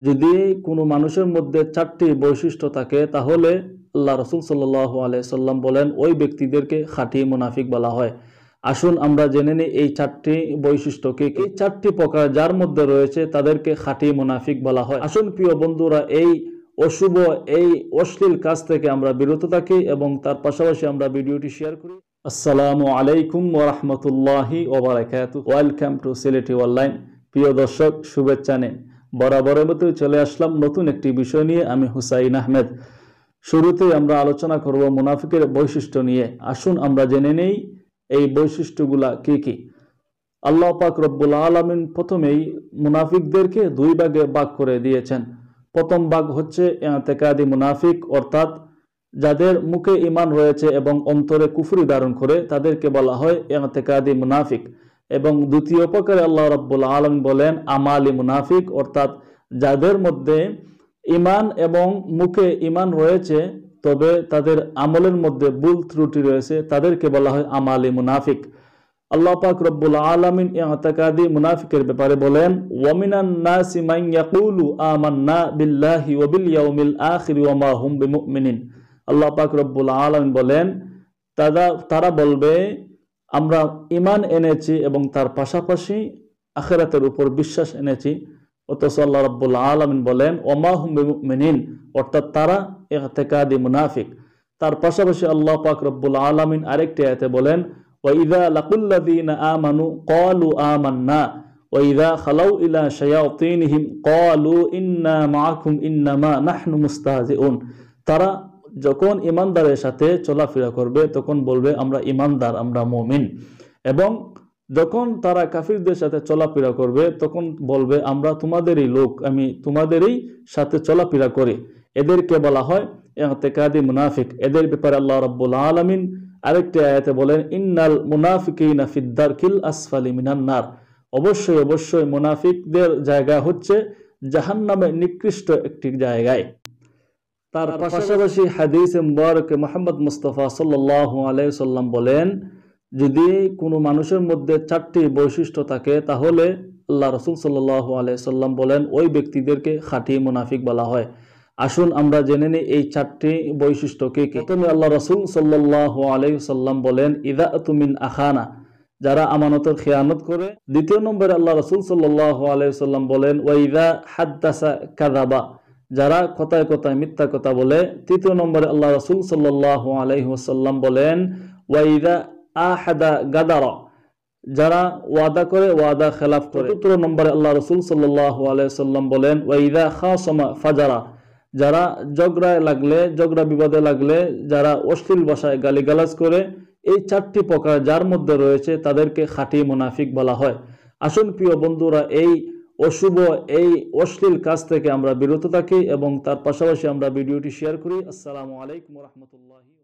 যদি কোনো মানুষের মধ্যে চারটি বৈশিষ্ট্য থাকে তাহলে আল্লাহ রাসূল সাল্লাল্লাহু আলাইহি সাল্লাম বলেন ওই ব্যক্তিদেরকে খাঁটি মুনাফিক বলা হয়। আসুন আমরা জেনে নিই এই চারটি বৈশিষ্ট্য কি কি। চারটি প্রকার যার মধ্যে রয়েছে তাদেরকে খাঁটি মুনাফিক বলা হয়। আসুন প্রিয় বন্ধুরা, এই অশুভ এই অশ্লীল কাজ থেকে আমরা বিরত থাকি এবং তার পাশাপাশি আমরা ভিডিওটি শেয়ার করি। আসসালামু আলাইকুম ওয়া রাহমাতুল্লাহি ওয়া বারাকাতুহু। Welcome to Sylheti online. প্রিয় দর্শক, শুভেচ্ছা নিন। বরাবরের মতো চলে আসলাম নতুন একটি বিষয় নিয়ে। আমি হুসাইন আহমেদ। শুরুতেই আমরা আলোচনা করব মুনাফিকের বৈশিষ্ট্য নিয়ে। আসুন আমরা জেনে নেই এই বৈশিষ্ট্যগুলা কি কি। আল্লাহ পাক রব্বুল আলামিন প্রথমেই মুনাফিকদেরকে দুই ভাগে ভাগ করে দিয়েছেন। প্রথম ভাগ হচ্ছে ইতিকাদি মুনাফিক, অর্থাৎ যাদের মুখে ঈমান রয়েছে এবং অন্তরে কুফরি ধারণ করে তাদেরকে বলা হয় ইতিকাদি মুনাফিক। এবং দ্বিতীয় প্রকারে আল্লাহ রাব্বুল আলামিন বলেন আমালি মুনাফিক, অর্থাৎ যাদের মধ্যে ঈমান এবং মুখে ঈমান রয়েছে তবে তাদের আমলের মধ্যে ভুল ত্রুটি রয়েছে তাদেরকে বলা হয় আমালি মুনাফিক। আল্লাহ পাক রব্বুল আলামিন ইতিকাদি মুনাফিকের ব্যাপারে বলেন ওয়ামিনান নাসি মান ইয়াকুলু আমান্না বিল্লাহি ওয়া বিল ইয়াউমিল আখির ওয়া মা হুম বিমুমিনিন। আল্লাহ পাক রব্বুল আলামিন বলেন তারা বলবে আমরা ঈমান এনেছি এবং তার পাশাপাশি আখিরাতের উপর বিশ্বাস এনেছি, অথচ আল্লাহ রাব্বুল আলামিন বলেন ওয়া মা হুম বিমুমিনিন, অর্থাৎ তারা ইতিকাদি মুনাফিক। তার পাশাপাশি আল্লাহ পাক রব্বুল আলামিন আরেকটি আয়াতে বলেন وَإِذَا لَقُوا الَّذِينَ آمَنُوا قَالُوا آمَنَّا وَإِذَا خَلَوْا إِلَى شَيَاطِينِهِمْ قَالُوا إِنَّا مَعَكُمْ إِنَّمَا نَحْنُ مُسْتَهْزِئُونَ। তারা যখন ঈমানদারের সাথে চলাফেরা করবে তখন বলবে আমরা ঈমানদার, আমরা মুমিন। এবং যখন তারা কাফিরদের সাথে চলাফেরা করবে তখন বলবে আমরা তোমাদেরই লোক, আমি তোমাদেরই সাথে চলাফেরা করি। এদেরকে বলা হয় ইতিকাদি মুনাফিক। এদের ব্যাপারে আল্লাহ রাব্বুল আলামিন আরেকটি আয়াতে বলেন ইন্নাল মুনাফিকিনা ফিদ দারকিল আসফালি মিনান নার। অবশ্যই অবশ্যই মুনাফিকদের জায়গা হচ্ছে জাহান্নামের নিকৃষ্ট একটি জায়গায়। তার পাশাপাশি হাদিসে মুবারকে মুহাম্মদ মুস্তাফা সাল্লাল্লাহু আলাইহি সাল্লাম বলেন যদি কোনো মানুষের মধ্যে চারটি বৈশিষ্ট্য থাকে তাহলে আল্লাহ রাসূল সাল্লাল্লাহু আলাইহি সাল্লাম বলেন ওই ব্যক্তিদেরকে খাঁটি মুনাফিক বলা হয়। আসুন আমরা জেনে নিই এই চারটি বৈশিষ্ট্য কি কি। প্রথমে আল্লাহ রাসূল সাল্লাল্লাহু আলাইহি সাল্লাম বলেন ইযা তুমিন আখানা, যারা আমানতের খেয়ানত করে। দ্বিতীয় নম্বরে আল্লাহ রাসূল সাল্লাল্লাহু আলাইহি সাল্লাম বলেন ওয়া ইযা হাদ্দাসা কাযাবা, যারা কথায় কথায় মিথ্যা কথা বলে। তৃতীয় নম্বরে আল্লাহ রাসূল সাল্লাল্লাহু আলাইহি ওয়াসাল্লাম বলেন ওয়া ইযা আহাদা গাদারা, যারা ওয়াদা করে ওয়াদা খেলাফ করে। চতুর্থ নম্বরে আল্লাহ রাসূল সাল্লাল্লাহু আলাইহি সাল্লাম বলেন ওয়া ইযা খাসামা ফাজারা, যারা ঝগড়ায় লাগলে ঝগড়া বিবাদে লাগলে যারা অশ্লীল ভাষায় গালিগালাজ করে। এই চারটি প্রকার যার মধ্যে রয়েছে তাদেরকে খাঁটি মুনাফিক বলা হয়। আসুন প্রিয় বন্ধুরা, এই অশুভ এই অশ্লীল কাজ থেকে আমরা বিরত থাকি এবং তার পাশাপাশি আমরা ভিডিওটি শেয়ার করি। আসসালামু আলাইকুম ওয়া রাহমাতুল্লাহি।